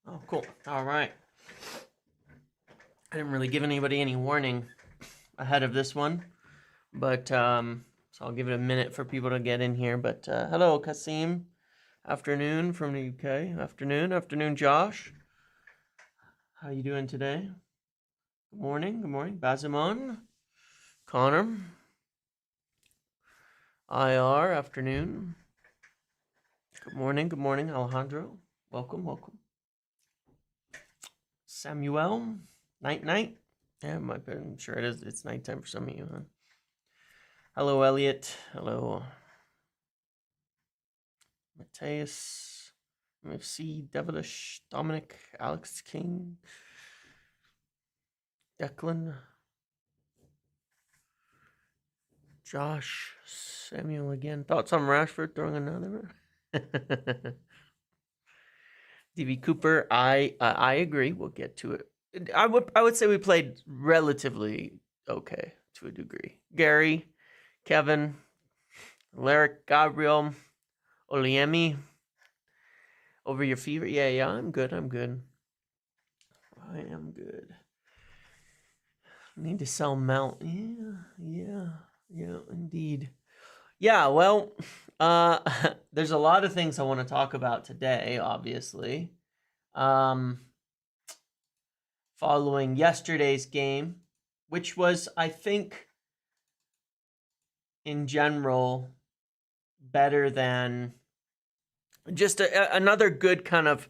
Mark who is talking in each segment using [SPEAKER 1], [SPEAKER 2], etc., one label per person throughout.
[SPEAKER 1] Oh, cool. All right. I didn't really give anybody any warning ahead of this one, but so I'll give it a minute for people to get in here. But hello, Kasim. Afternoon from the UK. Afternoon, Josh. How you doing today? Good morning. Bazimon, Connor, IR. Afternoon. Good morning, Alejandro. Welcome. Samuel. Night. Yeah, I'm sure it is. It's nighttime for some of you, huh? Hello, Elliot. Hello, Mateus. MFC, Devilish, Dominic, Alex King, Declan, Josh, Samuel again. Thoughts on Rashford throwing another? DV Cooper, I agree. We'll get to it. I would say we played relatively okay to a degree. Gary, Kevin, Alaric, Gabriel, Oliemi. Over your fever? Yeah, I'm good. I am good. Need to sell Mount. Yeah, indeed. Yeah, well, there's a lot of things I want to talk about today, obviously. Following yesterday's game, which was, I think, in general, better than just another good kind of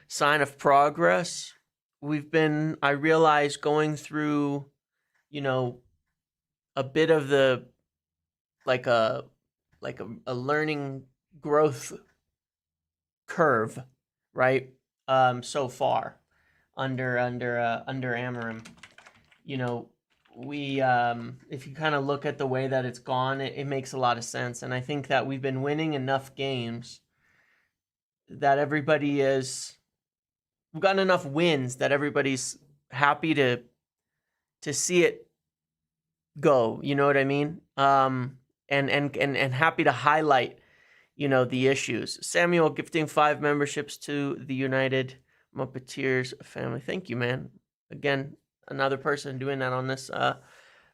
[SPEAKER 1] sign of progress. I realize, going through, a bit of the, like a learning growth curve, right? So far under Amarim, we if you kind of look at the way that it's gone, it makes a lot of sense. And I think that we've been winning enough games that we've gotten enough wins that everybody's happy to see it go. You know what I mean? And happy to highlight, the issues. Samuel gifting 5 memberships to the United Muppeteers family. Thank you, man. Again, another person doing that on this.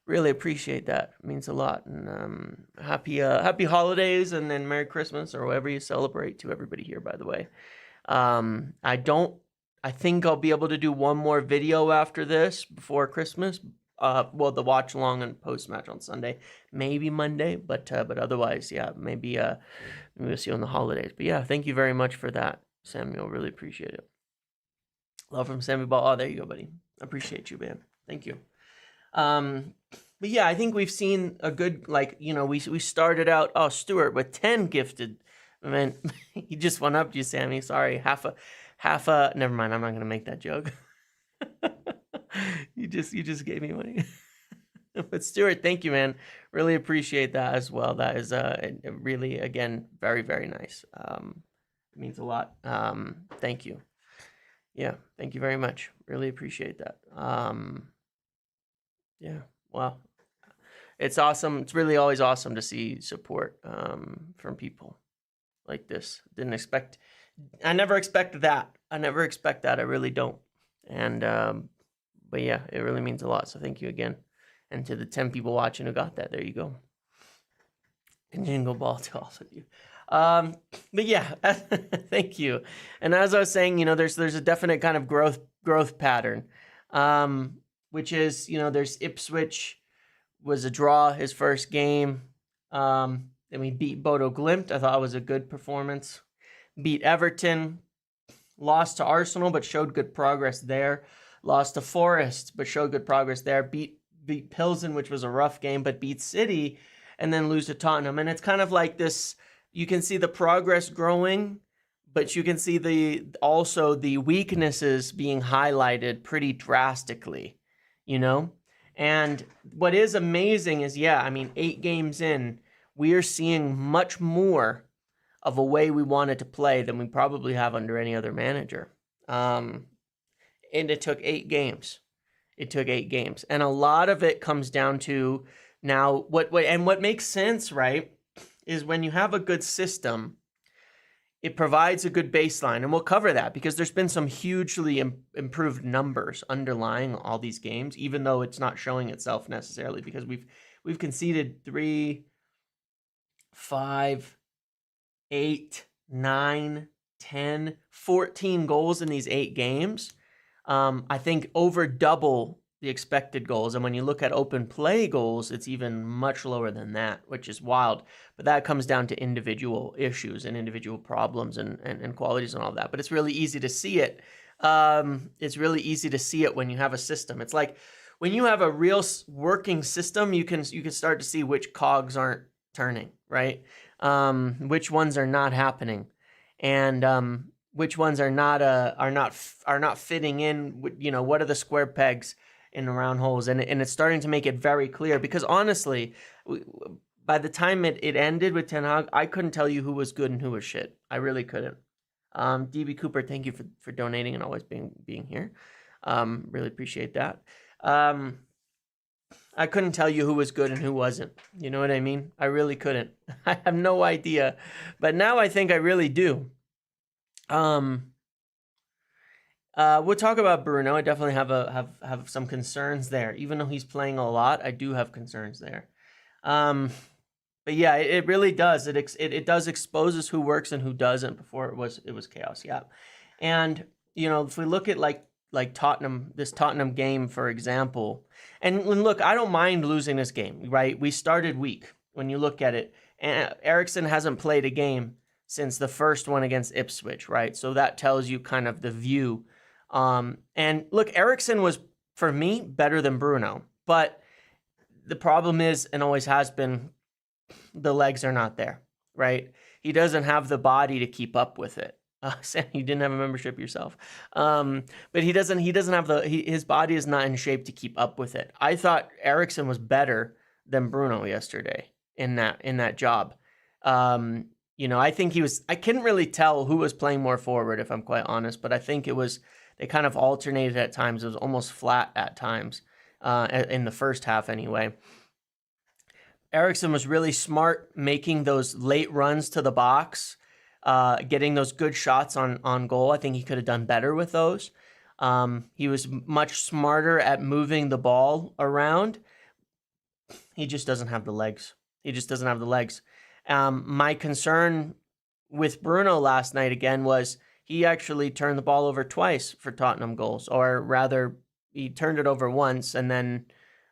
[SPEAKER 1] Really appreciate that. It means a lot. And happy holidays, and then Merry Christmas, or whatever you celebrate, to everybody here, by the way. I think I'll be able to do one more video after this before Christmas. The watch along and post match on Sunday, maybe Monday, but otherwise, yeah, maybe we'll see you on the holidays. But yeah, thank you very much for that, Samuel. Really appreciate it. Love from Sammy Ball. Oh, there you go, buddy. Appreciate you, man. Thank you. But yeah, I think we've seen a good, we started out, Stuart, with 10 gifted. Man, he just went up to you, Sammy. Sorry, half a. Never mind. I'm not gonna make that joke. You just gave me money. But Stuart, thank you, man. Really appreciate that as well. That is really, again, very, very nice. It means a lot. Thank you. Yeah, thank you very much. Really appreciate that. Yeah, well, it's awesome. It's really always awesome to see support from people like this. I never expected that. I really don't. And but yeah, it really means a lot. So thank you again. And to the 10 people watching who got that, there you go. And jingle ball to all of you. But yeah, thank you. And as I was saying, there's a definite kind of growth pattern, which is, there's Ipswich was a draw his first game. Then we beat Bodo Glimt. I thought it was a good performance. Beat Everton, lost to Arsenal, but showed good progress there. Lost to Forest, but showed good progress there. Beat Pilsen, which was a rough game, but beat City, and then lose to Tottenham. And it's kind of like this, you can see the progress growing, but you can see also the weaknesses being highlighted pretty drastically, And what is amazing is, 8 games in, we are seeing much more of a way we wanted to play than we probably have under any other manager. And it took 8 games. It took 8 games. And a lot of it comes down to now what makes sense, right, is when you have a good system, it provides a good baseline. And we'll cover that because there's been some hugely improved numbers underlying all these games, even though it's not showing itself necessarily, because we've conceded 3, 5, 8, 9, 10, 14 goals in these 8 games. I think over double the expected goals. And when you look at open play goals, it's even much lower than that, which is wild. But that comes down to individual issues and individual problems and qualities and all that. But it's really easy to see it. It's really easy to see it when you have a system. It's like when you have a real working system, you can start to see which cogs aren't turning, right? Which ones are not happening, and which ones are not fitting in. You know, what are the square pegs in the round holes? And it's starting to make it very clear, because honestly, by the time it ended with Ten Hag, I couldn't tell you who was good and who was shit. I really couldn't. DB Cooper, thank you for donating and always being here. Really appreciate that. I couldn't tell you who was good and who wasn't. You know what I mean? I really couldn't. I have no idea. But now I think I really do. We'll talk about Bruno. I definitely have some concerns there. Even though he's playing a lot, I do have concerns there. But yeah, it really does. It does expose us who works and who doesn't. Before it was chaos. Yeah. And you know, if we look at like Tottenham, this Tottenham game, for example, and look, I don't mind losing this game, right? We started weak when you look at it. And Eriksen hasn't played a game since the first one against Ipswich, right? So that tells you kind of the view. And look, Eriksen was, for me, better than Bruno. But the problem is, and always has been, the legs are not there, right? He doesn't have the body to keep up with it. Sam, you didn't have a membership yourself. But he doesn't have his body is not in shape to keep up with it. I thought Eriksen was better than Bruno yesterday in that job. You know, I think I couldn't really tell who was playing more forward, if I'm quite honest, but I think they kind of alternated at times. It was almost flat at times, in the first half anyway. Eriksen was really smart making those late runs to the box, getting those good shots on goal. I think he could have done better with those. He was much smarter at moving the ball around. He just doesn't have the legs. My concern with Bruno last night again was he actually turned the ball over twice for Tottenham goals, or rather, he turned it over once and then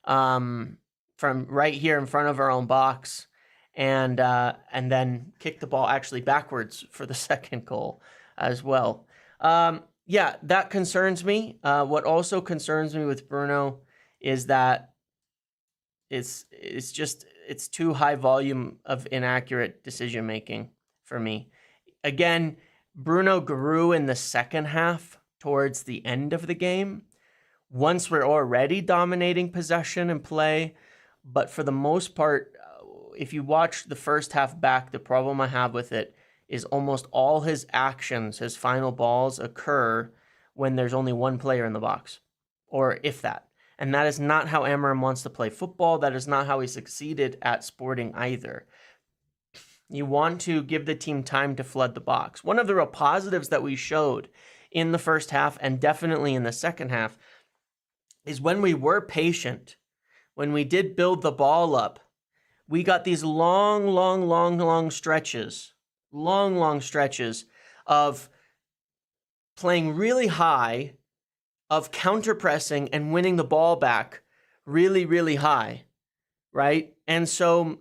[SPEAKER 1] from right here in front of our own box, and then kicked the ball actually backwards for the second goal as well. Yeah, that concerns me. What also concerns me with Bruno is that it's too high volume of inaccurate decision making for me. Again, Bruno grew in the second half towards the end of the game. Once we're already dominating possession and play, but for the most part, if you watch the first half back, the problem I have with it is almost all his actions, his final balls, occur when there's only one player in the box, or if that. And that is not how Amorim wants to play football. That is not how he succeeded at Sporting either. You want to give the team time to flood the box. One of the real positives that we showed in the first half, and definitely in the second half, is when we were patient, when we did build the ball up, we got these long stretches of playing really high, of counter-pressing and winning the ball back really, really high, right? And so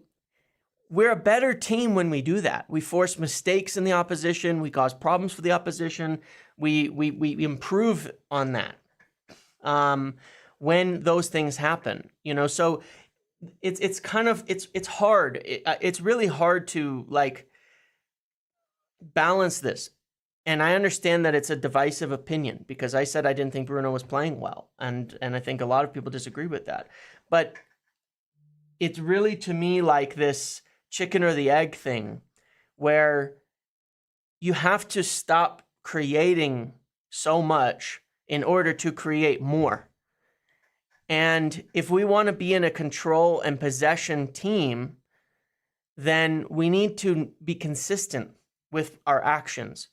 [SPEAKER 1] we're a better team when we do that. We force mistakes in the opposition. We cause problems for the opposition. We improve on that when those things happen, you know. So it's hard. It's really hard to like balance this. And I understand that it's a divisive opinion, because I said I didn't think Bruno was playing well, and I think a lot of people disagree with that. But it's really, to me, like this chicken or the egg thing, where you have to stop creating so much in order to create more. And if we want to be in a control and possession team, then we need to be consistent with our actions,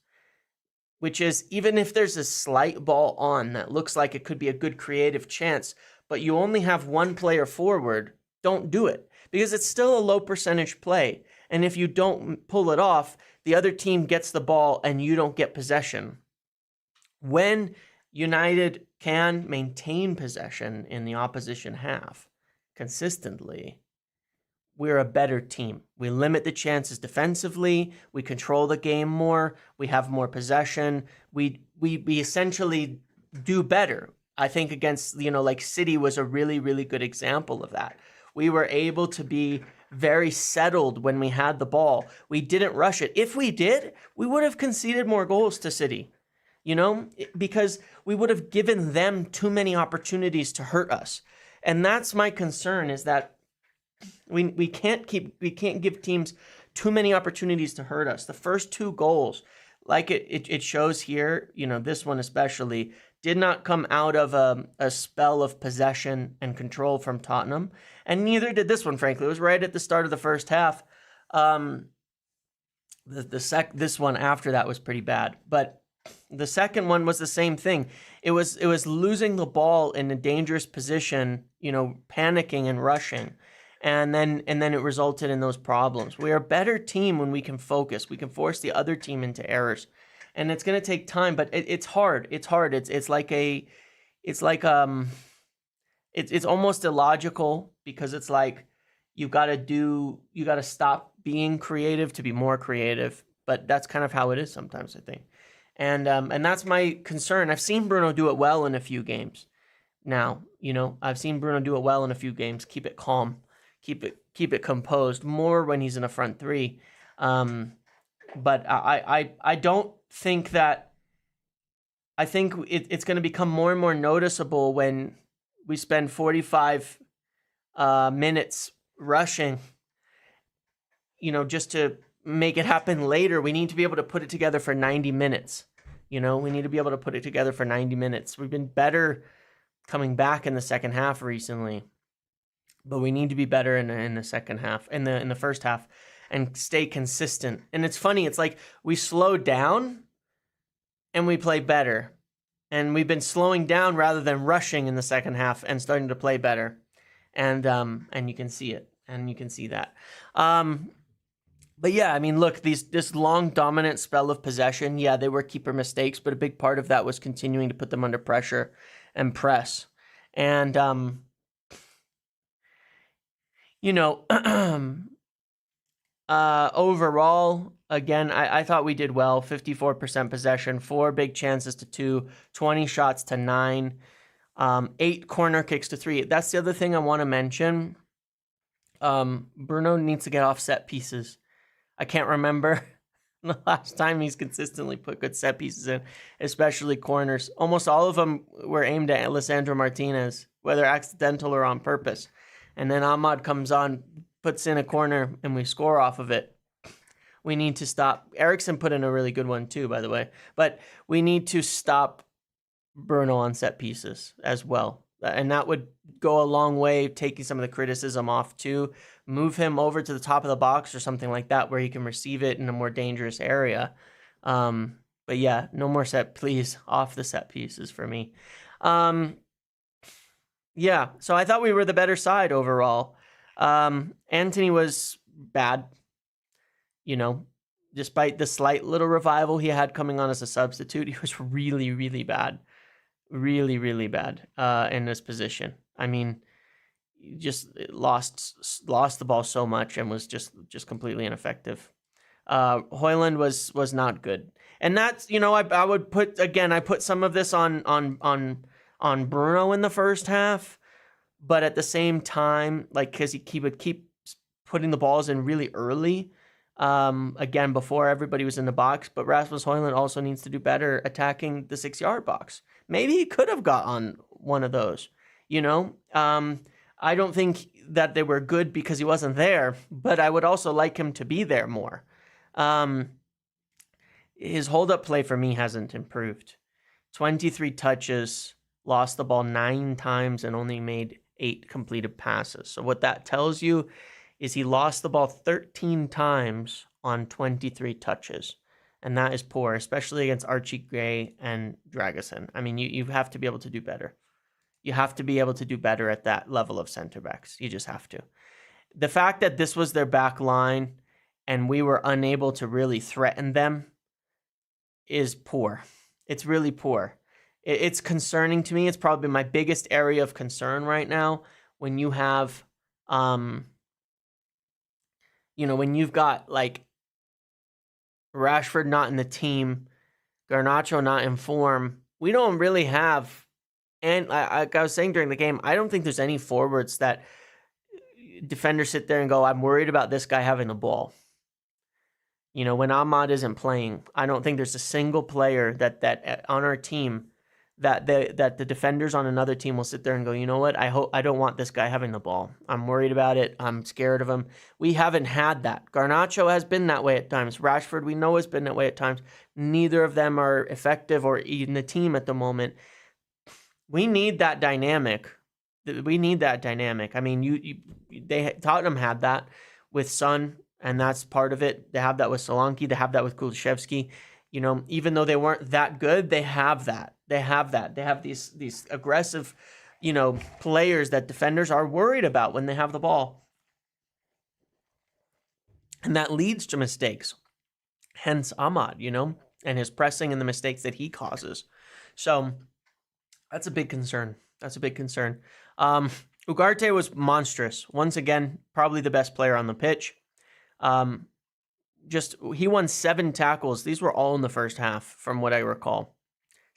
[SPEAKER 1] which is even if there's a slight ball on that looks like it could be a good creative chance, but you only have one player forward, don't do it, because it's still a low percentage play. And if you don't pull it off, the other team gets the ball and you don't get possession. When United can maintain possession in the opposition half consistently, we're a better team. We limit the chances defensively. We control the game more. We have more possession. We essentially do better. I think against, like City was a really, really good example of that. We were able to be very settled when we had the ball. We didn't rush it. If we did, we would have conceded more goals to City, because we would have given them too many opportunities to hurt us. And that's my concern, is that we can't give teams too many opportunities to hurt us. The first 2 goals, like it shows here, this one especially, did not come out of a spell of possession and control from Tottenham, and neither did this one, frankly. It was right at the start of the first half. This one after that was pretty bad, but the second one was the same thing. It was losing the ball in a dangerous position, panicking and rushing. And then it resulted in those problems. We are a better team when we can focus. We can force the other team into errors, and it's going to take time. But it's hard. It's hard. It's almost illogical, because it's like you got to stop being creative to be more creative. But that's kind of how it is sometimes, I think. And that's my concern. I've seen Bruno do it well in a few games. Now, I've seen Bruno do it well in a few games. Keep it calm. Keep it composed more when he's in a front 3. But I don't think that. I think it's going to become more and more noticeable when we spend 45 minutes rushing, just to make it happen later. We need to be able to put it together for 90 minutes. We need to be able to put it together for 90 minutes. We've been better coming back in the second half recently, but we need to be better in the second half, in the first half, and stay consistent. And it's funny, it's like we slow down and we play better. And we've been slowing down rather than rushing in the second half and starting to play better. And you can see it, and you can see that. But yeah, I mean, look, this long dominant spell of possession, yeah, they were keeper mistakes, but a big part of that was continuing to put them under pressure and press. And overall, again, I thought we did well. 54% possession, 4 big chances to 2, 20 shots to 9, 8 corner kicks to 3. That's the other thing I want to mention. Bruno needs to get off set pieces. I can't remember the last time he's consistently put good set pieces in, especially corners. Almost all of them were aimed at Lisandro Martinez, whether accidental or on purpose. And then Ahmad comes on, puts in a corner, and we score off of it. We need to stop. Eriksen put in a really good one too, by the way. But we need to stop Bruno on set pieces as well. And that would go a long way, taking some of the criticism off too. Move him over to the top of the box or something like that, where he can receive it in a more dangerous area. But yeah, no more please, off the set pieces for me. Yeah, so I thought we were the better side overall. Antony was bad, despite the slight little revival he had coming on as a substitute. He was really, really bad. Really, really bad in this position. I mean, just lost the ball so much and was just completely ineffective. Højlund was not good. And that's, I would put, again, I put some of this on Bruno in the first half, but at the same time, because he would keep putting the balls in really early, again, before everybody was in the box. But Rasmus Højlund also needs to do better attacking the 6-yard box. Maybe he could have got on one of those, I don't think that they were good because he wasn't there, but I would also like him to be there more. His hold-up play for me hasn't improved. 23 touches, lost the ball 9 times, and only made 8 completed passes. So what that tells you is he lost the ball 13 times on 23 touches. And that is poor, especially against Archie Gray and Dragusin. I mean, you have to be able to do better. You have to be able to do better at that level of center backs. You just have to. The fact that this was their back line and we were unable to really threaten them is poor. It's really poor. It's concerning to me. It's probably my biggest area of concern right now when you have, when you've got like Rashford not in the team, Garnacho not in form. We don't really have, and like I was saying during the game, I don't think there's any forwards that defenders sit there and go, I'm worried about this guy having the ball. When Ahmad isn't playing, I don't think there's a single player that on our team that the defenders on another team will sit there and go, you know what? I don't want this guy having the ball. I'm worried about it. I'm scared of him. We haven't had that. Garnacho has been that way at times. Rashford, we know, has been that way at times. Neither of them are effective or in the team at the moment. We need that dynamic. I mean, Tottenham had that with Son, and that's part of it. They have that with Solanke. They have that with Kulusevski. Even though they weren't that good, they have that. They have these aggressive, players that defenders are worried about when they have the ball. And that leads to mistakes. Hence Ahmad, and his pressing and the mistakes that he causes. So that's a big concern. Ugarte was monstrous. Once again, probably the best player on the pitch. He won 7 tackles. These were all in the first half, from what I recall.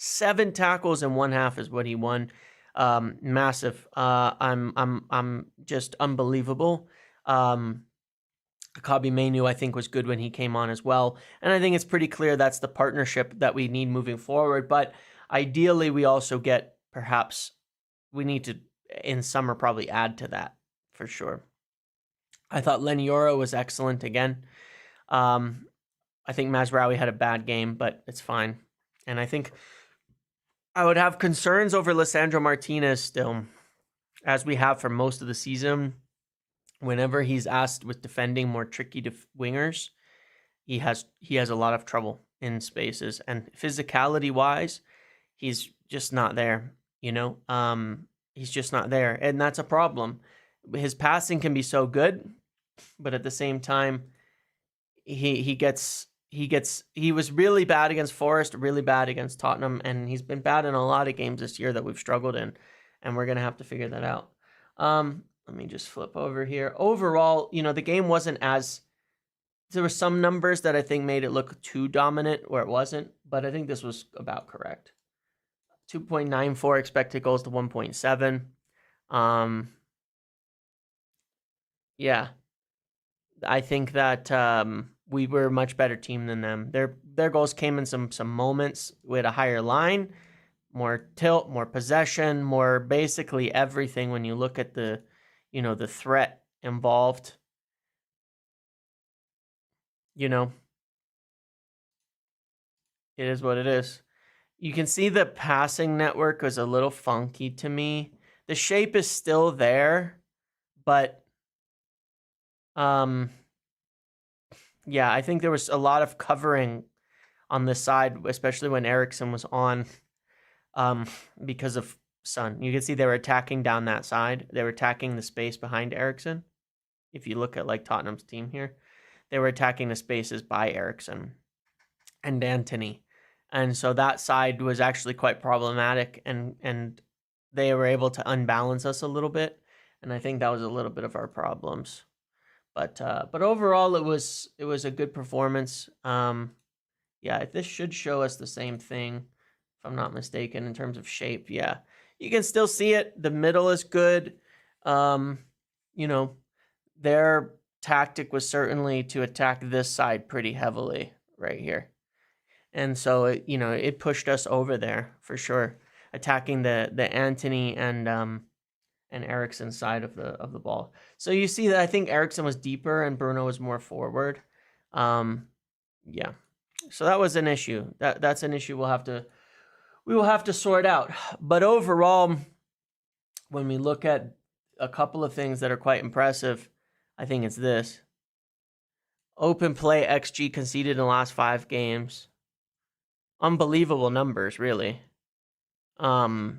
[SPEAKER 1] 7 tackles in one half is what he won. Massive. I'm just unbelievable. Akabi Mainu, I think, was good when he came on as well. And I think it's pretty clear that's the partnership that we need moving forward. But ideally, we also we need to, in summer, probably add to that for sure. I thought Leniora was excellent again. I think Mazraoui had a bad game, but it's fine. And I think I would have concerns over Lisandro Martinez still, as we have for most of the season. Whenever he's asked with defending more tricky wingers, he has a lot of trouble in spaces. And physicality-wise, he's just not there, He's just not there, and that's a problem. His passing can be so good, but at the same time, he was really bad against Forest, really bad against Tottenham, and he's been bad in a lot of games this year that we've struggled in, and we're gonna have to figure that out. Let me just flip over here. Overall, the game wasn't as. There were some numbers that I think made it look too dominant where it wasn't, but I think this was about correct. 2.94 expected goals to 1.7. Yeah. I think that we were a much better team than them. Their goals came in some moments with a higher line, more tilt, more possession, more basically everything when you look at the threat involved. It is what it is. You can see the passing network was a little funky to me. The shape is still there, but yeah, I think there was a lot of covering on this side, especially when Eriksen was on, because of Son. You can see they were attacking down that side. They were attacking the space behind Eriksen. If you look at like Tottenham's team here, they were attacking the spaces by Eriksen and Antony. And so that side was actually quite problematic, and they were able to unbalance us a little bit. And I think that was a little bit of our problems. But overall, it was a good performance. Yeah, this should show us the same thing, if I'm not mistaken, in terms of shape. Yeah, you can still see it. The middle is good. Their tactic was certainly to attack this side pretty heavily right here. And so, it pushed us over there for sure, attacking the Antony and Eriksen side of the ball. So you see that I think Eriksen was deeper and Bruno was more forward. Yeah. So that was an issue. That's an issue we we will have to sort out. But overall, when we look at a couple of things that are quite impressive, I think it's this. Open play XG conceded in the last 5 games. Unbelievable numbers, really. The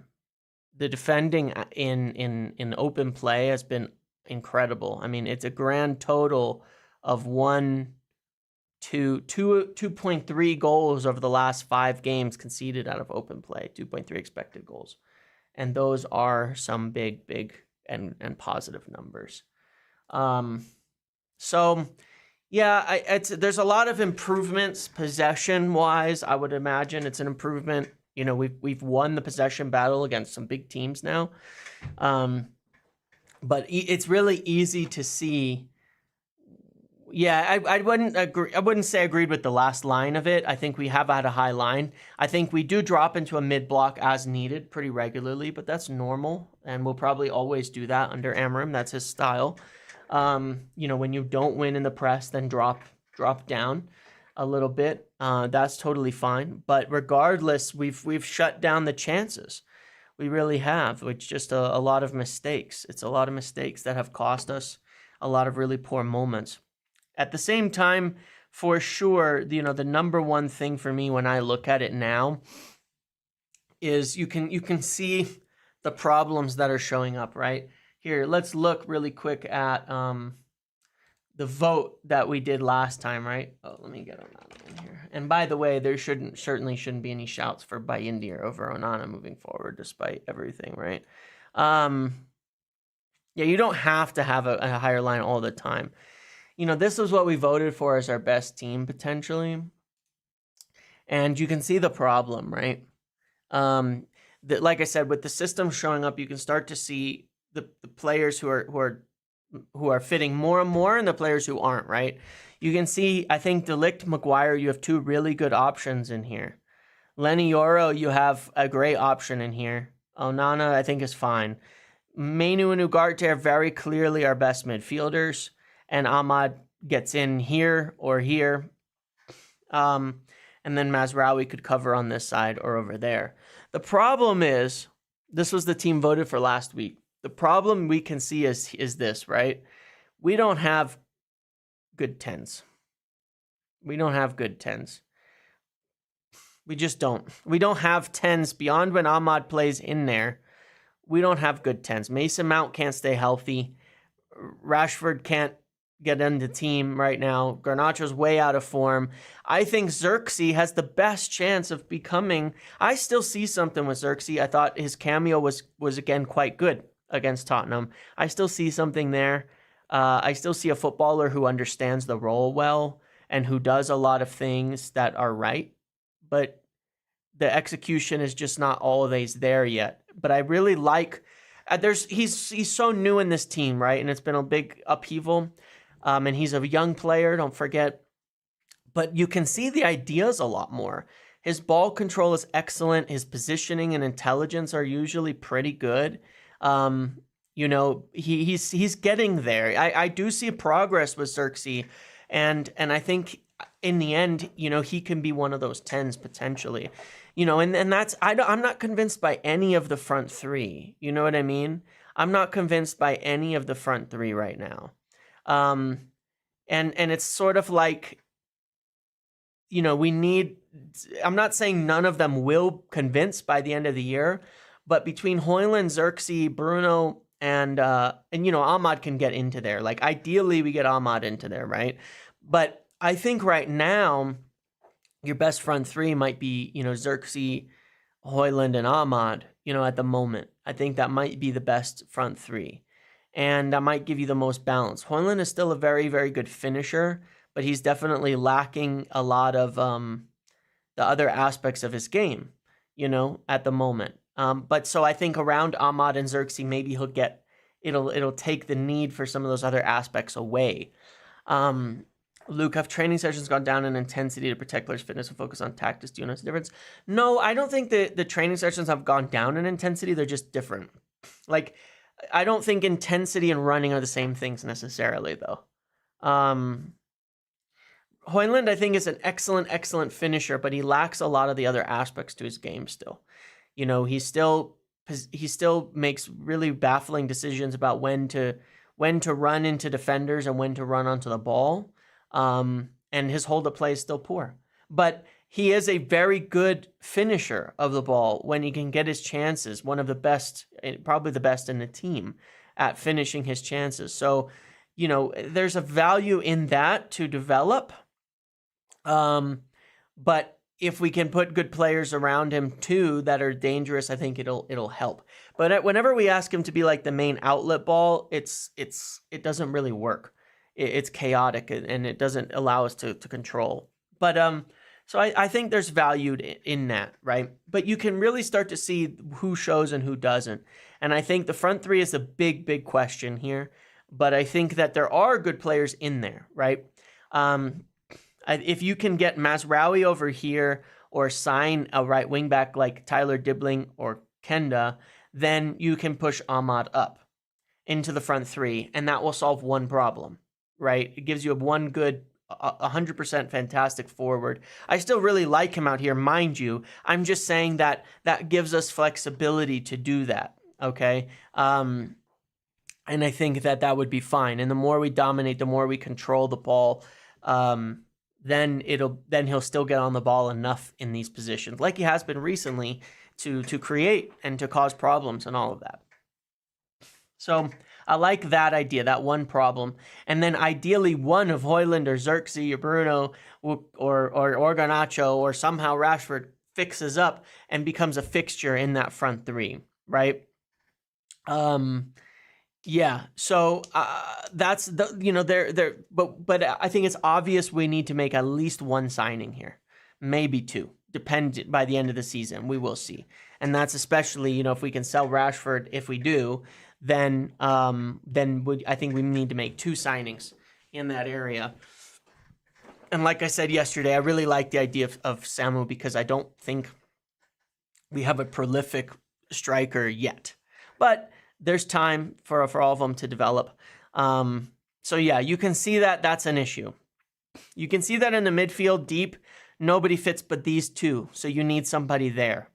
[SPEAKER 1] defending in open play has been incredible. I mean, it's a grand total of 2.3 goals over the last 5 games conceded out of open play, 2.3 expected goals. And those are some big and positive numbers. So yeah, there's a lot of improvements possession wise. I would imagine it's an improvement. You know, we've won the possession battle against some big teams now, but it's really easy to see. Yeah, I wouldn't agree. I wouldn't say agreed with the last line of it. I think we have had a high line. I think we do drop into a mid block as needed pretty regularly, but that's normal, and we'll probably always do that under Amarim. That's his style. You know, when you don't win in the press, then drop down a little bit. That's totally fine. But regardless, we've shut down the chances. We really have. It's just a lot of mistakes. It's a lot of mistakes that have cost us a lot of really poor moments. At the same time, for sure, you know, the number one thing for me when I look at it now is you can see the problems that are showing up, right? Here, let's look really quick at the vote that we did last time, right? Oh, let me get Onana in here. And by the way, there certainly shouldn't be any shouts for Bayindir over Onana moving forward, despite everything, right? Yeah, you don't have to have a higher line all the time. You know, this is what we voted for as our best team, potentially. And you can see the problem, right? Like I said, with the system showing up, you can start to see the players who are fitting more and more and the players who aren't, right? You can see, I think, De Ligt, Maguire, you have 2 really good options in here. Lenny Yoro, you have a great option in here. Onana, I think, is fine. Mainu and Ugarte are very clearly our best midfielders, and Ahmad gets in here or here. And then Mazraoui could cover on this side or over there. The problem is, this was the team voted for last week. The problem we can see is this, right? We don't have good 10s. We don't have good 10s. We just don't. We don't have 10s beyond when Ahmad plays in there. We don't have good 10s. Mason Mount can't stay healthy. Rashford can't get into team right now. Garnacho's way out of form. I think Xerxes has the best chance of becoming... I still see something with Xerxes. I thought his cameo was again quite good against Tottenham. I still see something there. I still see a footballer who understands the role well and who does a lot of things that are right. But the execution is just not always there yet. But I really like... he's so new in this team, right? And it's been a big upheaval. And he's a young player, don't forget. But you can see the ideas a lot more. His ball control is excellent. His positioning and intelligence are usually pretty good. You know, he's getting there. I do see progress with Xerxes. And I think in the end, you know, he can be one of those 10s potentially. You know, and that's... I'm not convinced by any of the front 3. You know what I mean? I'm not convinced by any of the front 3 right now. And it's sort of like, you know, we need... I'm not saying none of them will convince by the end of the year, but between Højlund, Xerxes, Bruno, and you know, Ahmad can get into there. Like, ideally, we get Ahmad into there, right? But I think right now, your best front 3 might be, you know, Xerxes, Højlund, and Ahmad, you know, at the moment. I think that might be the best front 3. And that might give you the most balance. Højlund is still a very, very good finisher, but he's definitely lacking a lot of the other aspects of his game, you know, at the moment. But so I think around Ahmad and Xerxes, maybe it'll take the need for some of those other aspects away. Luke, have training sessions gone down in intensity to protect players' fitness and focus on tactics? Do you notice the difference? No, I don't think the training sessions have gone down in intensity. They're just different. Like, I don't think intensity and running are the same things necessarily, though. Højlund, I think, is an excellent finisher, but he lacks a lot of the other aspects to his game still. He still makes really baffling decisions about when to run into defenders and when to run onto the ball. And his hold up play is still poor. But he is a very good finisher of the ball when he can get his chances. One of the best, probably the best in the team at finishing his chances. So, there's a value in that to develop. But if we can put good players around him too that are dangerous, I think it'll help. But whenever we ask him to be like the main outlet ball, it doesn't really work. It's chaotic and it doesn't allow us to control. But so I think there's value in that, right? But you can really start to see who shows and who doesn't. And I think the front three is a big, big question here. But I think that there are good players in there, right? If you can get Mazraoui over here or sign a right wing back like Tyler Dibling or Kenda, then you can push Ahmad up into the front three, and that will solve one problem, right? It gives you one good 100% fantastic forward. I still really like him out here, mind you. I'm just saying that gives us flexibility to do that, okay? And I think that would be fine. And the more we dominate, the more we control the ball, then he'll still get on the ball enough in these positions, like he has been recently, to create and to cause problems and all of that. So I like that idea, that one problem. And then ideally one of Højlund or Xerxes or Bruno or Garnacho or somehow Rashford fixes up and becomes a fixture in that front three, right? Yeah. So that's but I think it's obvious we need to make at least one signing here, maybe two, dependent by the end of the season. We will see. And that's especially, if we can sell Rashford, if we do, then I think we need to make two signings in that area. And like I said yesterday, I really like the idea of Samu because I don't think we have a prolific striker yet. But there's time for all of them to develop. So yeah, you can see that that's an issue. You can see that in the midfield deep, nobody fits but these two. So you need somebody there.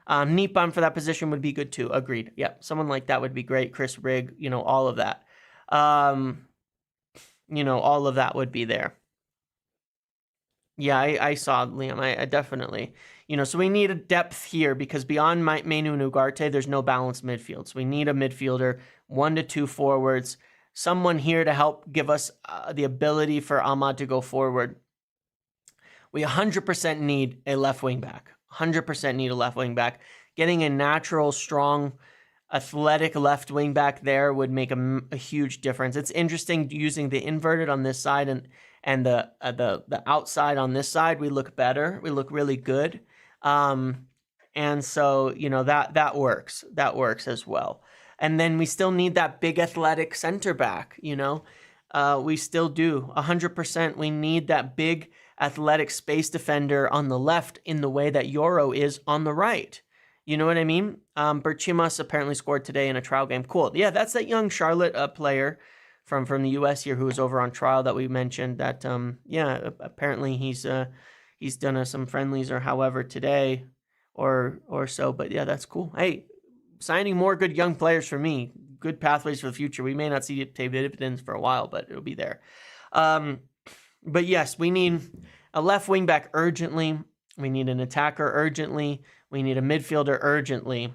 [SPEAKER 1] Nipan for that position would be good too. Agreed. Yeah, someone like that would be great. Chris Rigg, all of that. All of that would be there. Yeah, I saw Liam. I definitely, so we need a depth here because beyond Mainu and Ugarte, there's no balanced midfield. So we need a midfielder, 1 to 2 forwards, someone here to help give us the ability for Ahmad to go forward. We 100% need a left wing back. 100% need a left wing back. Getting a natural, strong, athletic left wing back there would make a huge difference. It's interesting using the inverted on this side and the outside on this side. We look better. We look really good. And so, that works. That works as well. And then we still need that big athletic center back, we still do 100%. We need that big athletic space defender on the left in the way that Yoro is on the right. You know what I mean? Berchimas apparently scored today in a trial game. Cool. Yeah, that's that young Charlotte player from the U.S. here who was over on trial that we mentioned. That apparently he's done some friendlies or however today or so. But yeah, that's cool. Hey, signing more good young players for me. Good pathways for the future. We may not see it pay dividends for a while, but it'll be there. But yes, we need a left wing back urgently. We need an attacker urgently. We need a midfielder urgently.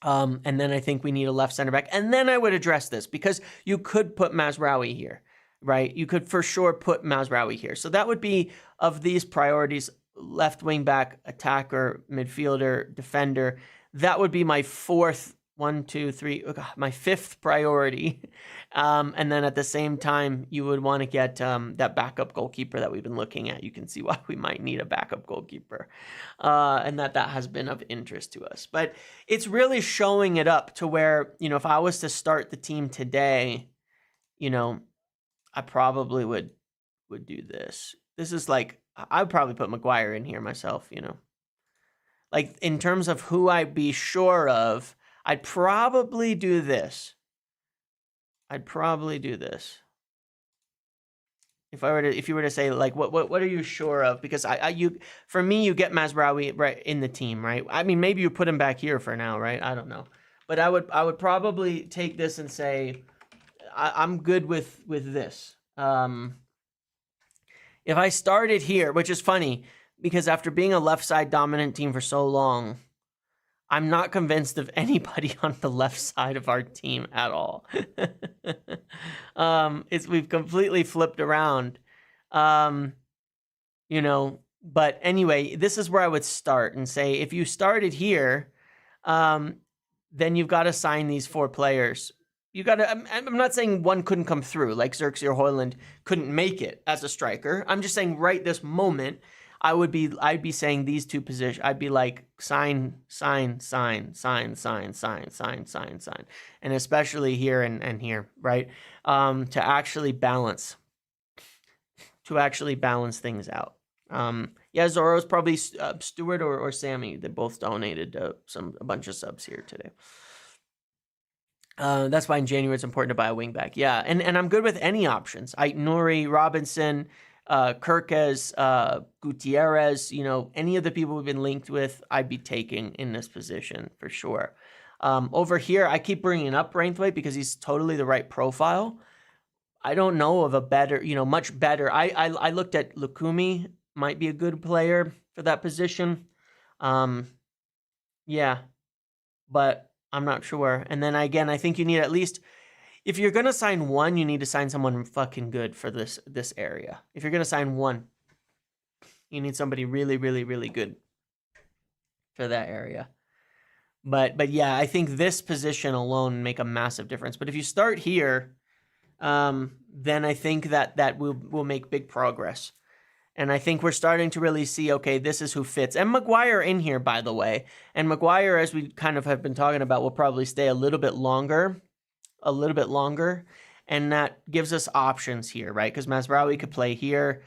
[SPEAKER 1] And then I think we need a left center back. And then I would address this because you could put Mazraoui here, right? You could for sure put Mazraoui here. So that would be, of these priorities, left wing back, attacker, midfielder, defender. That would be my my fifth priority. And then at the same time, you would want to get that backup goalkeeper that we've been looking at. You can see why we might need a backup goalkeeper. And that has been of interest to us. But it's really showing it up to where, if I was to start the team today, I probably would do this. This is like, I would probably put Maguire in here myself, Like, in terms of who I'd be sure of, I'd probably do this. If you were to say like what are you sure of? Because for me, you get Mazraoui right in the team, right? I mean, maybe you put him back here for now, right? I don't know, but I would probably take this and say I'm good with this. If I started here, which is funny because after being a left side dominant team for so long, I'm not convinced of anybody on the left side of our team at all. We've completely flipped around. You know, but anyway, this is where I would start and say if you started here, then you've got to sign these 4 players. You got to. I'm not saying one couldn't come through, like Xerxes or Højlund couldn't make it as a striker. I'm just saying right this moment, I'd be saying these 2 positions. I'd be like sign, and especially here and here, right? To actually balance things out. Zoro's probably Stewart or Sammy. They both donated a bunch of subs here today. That's why in January it's important to buy a wing back. Yeah, and I'm good with any options. Nuri, Robinson, Kirkes, Gutierrez, any of the people we've been linked with, I'd be taking in this position for sure. Over here, I keep bringing up Braithwaite because he's totally the right profile. I don't know of a better, much better. I looked at Lukumi, might be a good player for that position. Yeah, but I'm not sure. And then again, I think you need at least, if you're going to sign one, you need to sign someone fucking good for this area. If you're going to sign one, you need somebody really, really, really good for that area. But yeah, I think this position alone make a massive difference. But if you start here, then I think that will make big progress. And I think we're starting to really see, okay, this is who fits. And Maguire in here, by the way. And Maguire, as we kind of have been talking about, will probably stay a little bit longer. And that gives us options here, right? Because Mazraoui could play here.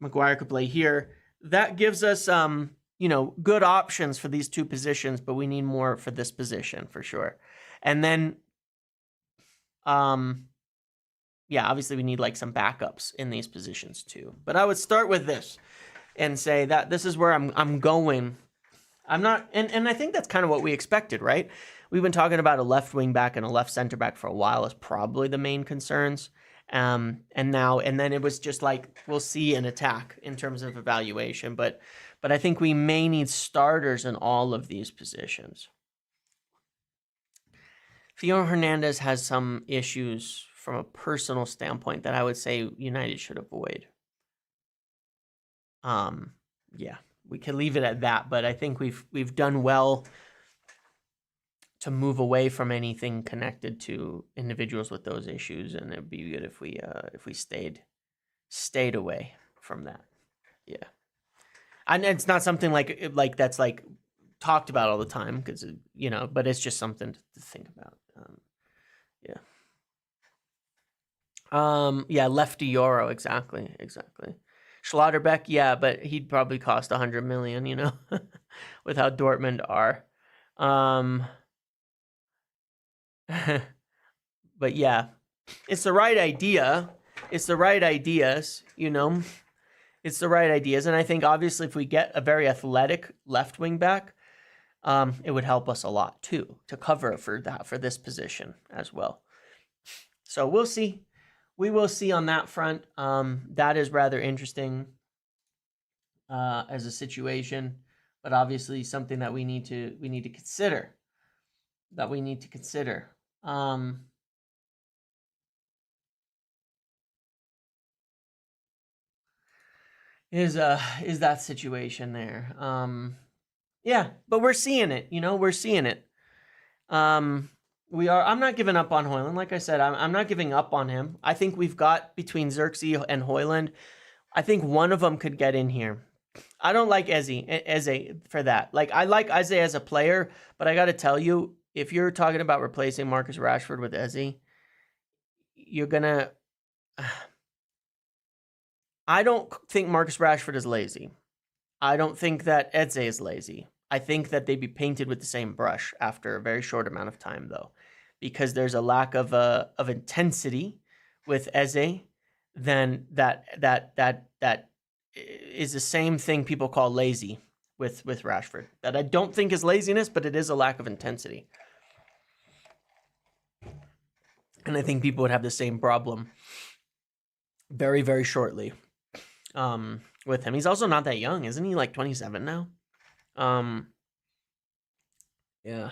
[SPEAKER 1] Maguire could play here. That gives us, good options for these 2 positions, but we need more for this position for sure. And then, yeah, obviously we need like some backups in these positions too. But I would start with this and say that this is where I'm going. I'm not, and I think that's kind of what we expected, right? We've been talking about a left wing back and a left center back for a while as probably the main concerns. And then it was just like, we'll see an attack in terms of evaluation. But I think we may need starters in all of these positions. Theo Hernandez has some issues from a personal standpoint that I would say United should avoid. Yeah, we can leave it at that, but I think we've done well to move away from anything connected to individuals with those issues, and it'd be good if we stayed away from that. Yeah, and it's not something like that's like talked about all the time because but it's just something to think about. Yeah. Yeah, lefty Euro, exactly. Schlotterbeck, yeah, but he'd probably cost 100 million, with how Dortmund are. But yeah, it's the right idea. It's the right ideas, It's the right ideas, and I think obviously if we get a very athletic left wing back, it would help us a lot too to cover for this position as well. So we'll see. We will see on that front. That is rather interesting as a situation, but obviously something that we need to consider. Is that situation there? Yeah, but we're seeing it. We're seeing it. We are. I'm not giving up on Højlund. Like I said, I'm not giving up on him. I think we've got between Xerxes and Højlund. I think one of them could get in here. I don't like Eze for that. Like I like Eze as a player, but I got to tell you, if you're talking about replacing Marcus Rashford with Eze, you're gonna. I don't think Marcus Rashford is lazy. I don't think that Eze is lazy. I think that they'd be painted with the same brush after a very short amount of time, though, because there's a lack of intensity with Eze then that is the same thing people call lazy with Rashford. That I don't think is laziness, but it is a lack of intensity. And I think people would have the same problem very, very shortly with him. He's also not that young, isn't he? Like 27 now. Yeah.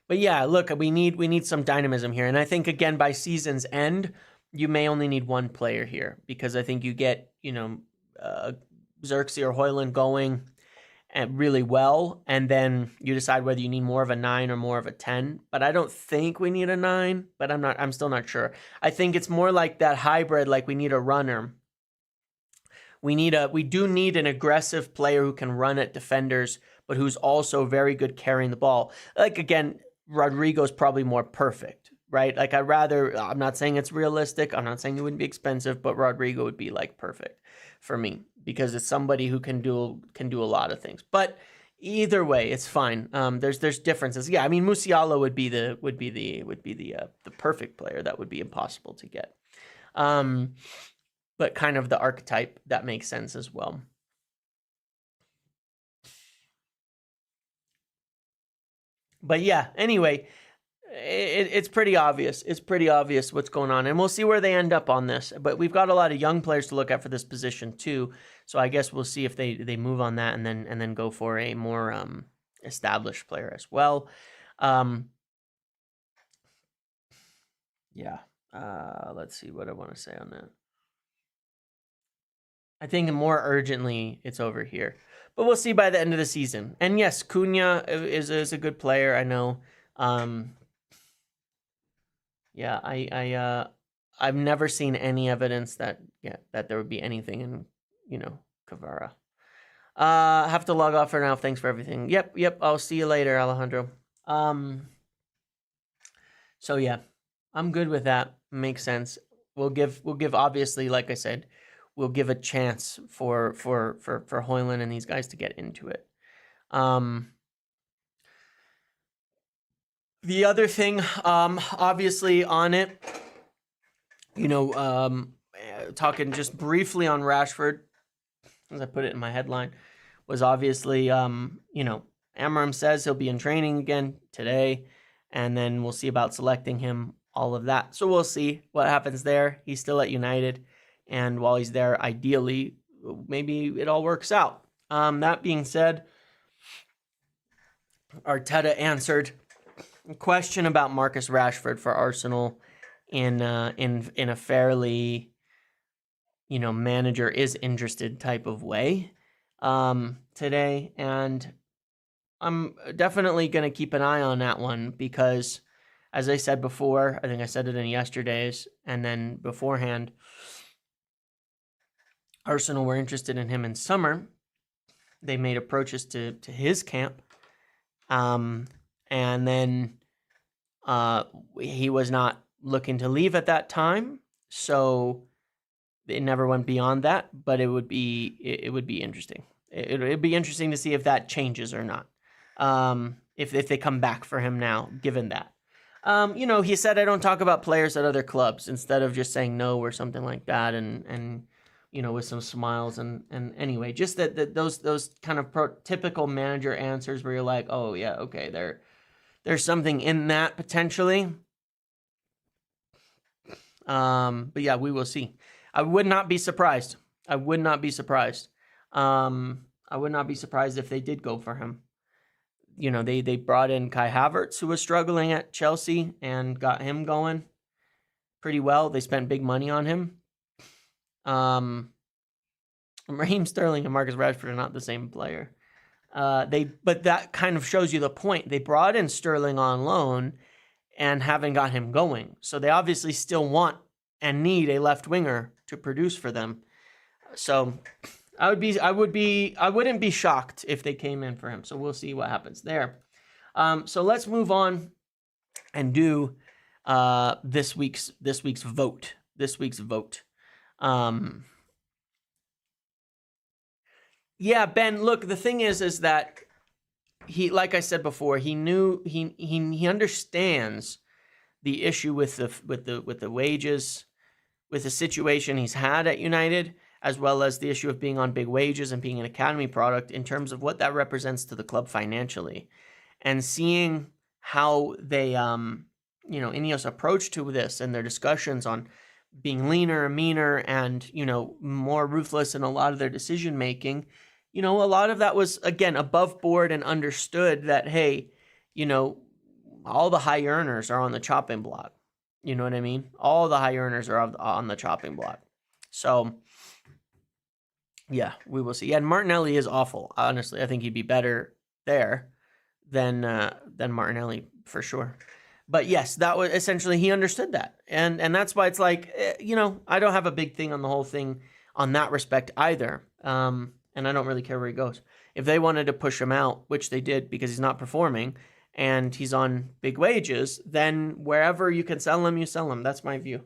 [SPEAKER 1] But yeah, look, we need some dynamism here, and I think again by season's end, you may only need one player here because I think you get Xerxes or Højlund going and really well, and then you decide whether you need more of a 9 or more of a 10. But I don't think we need a 9, but I'm still not sure. I think it's more like that hybrid, like we need a runner. We do need an aggressive player who can run at defenders, but who's also very good carrying the ball. Like again, Rodrigo's probably more perfect, right? Like I'm not saying it's realistic. I'm not saying it wouldn't be expensive, but Rodrigo would be like perfect for me because it's somebody who can do a lot of things. But either way, it's fine. There's differences. Yeah, I mean Musiala would be the perfect player. That would be impossible to get. But kind of the archetype that makes sense as well. But yeah, anyway, it's pretty obvious. It's pretty obvious what's going on, and we'll see where they end up on this. But we've got a lot of young players to look at for this position too. So I guess we'll see if they move on that and then go for a more established player as well. Yeah. Let's see what I want to say on that. I think more urgently it's over here. But we'll see by the end of the season. And yes, Cunha is a good player, I know. Yeah, I've never seen any evidence that there would be anything in, Kvara. Have to log off for now. Thanks for everything. Yep. I'll see you later, Alejandro. So yeah, I'm good with that. Makes sense. We'll give obviously, like I said, we'll give a chance for Højlund and these guys to get into it. The other thing, obviously on it, talking just briefly on Rashford, as I put it in my headline, was obviously, Amarim says he'll be in training again today, and then we'll see about selecting him, all of that. So we'll see what happens there. He's still at United, and while he's there, ideally, maybe it all works out. That being said, Arteta answered a question about Marcus Rashford for Arsenal in a fairly, manager is interested type of way today, and I'm definitely going to keep an eye on that one because, as I said before, I think I said it in yesterday's and then beforehand, Arsenal were interested in him in summer. They made approaches to his camp, and then he was not looking to leave at that time, so it never went beyond that. But it would be interesting. It'd be interesting to see if that changes or not. If they come back for him now, given that. He said I don't talk about players at other clubs instead of just saying no or something like that, and with some smiles and anyway, just that those kind of typical manager answers where you're like, oh yeah, okay, there's something in that potentially. But yeah, we will see. I would not be surprised. I would not be surprised if they did go for him. They brought in Kai Havertz, who was struggling at Chelsea, and got him going pretty well. They spent big money on him. Raheem Sterling and Marcus Rashford are not the same player. But that kind of shows you the point. They brought in Sterling on loan and haven't got him going. So they obviously still want and need a left winger to produce for them. So I wouldn't be shocked if they came in for him. So we'll see what happens there. So let's move on and do this week's vote. Yeah, Ben, look, the thing is that he, like I said before, he knew he understands the issue with the wages, with the situation he's had at United, as well as the issue of being on big wages and being an academy product, in terms of what that represents to the club financially. And seeing how they, Ineos approach to this and their discussions on being leaner, meaner, and, more ruthless in a lot of their decision making, a lot of that was, again, above board and understood that, hey, all the high earners are on the chopping block. You know what I mean? All the high earners are on the chopping block. So, yeah, we will see. Yeah, and Martinelli is awful. Honestly, I think he'd be better there than Martinelli for sure. But yes, that was essentially, he understood that. And that's why it's like, I don't have a big thing on the whole thing on that respect either. And I don't really care where he goes. If they wanted to push him out, which they did because he's not performing and he's on big wages, then wherever you can sell him, you sell him. That's my view.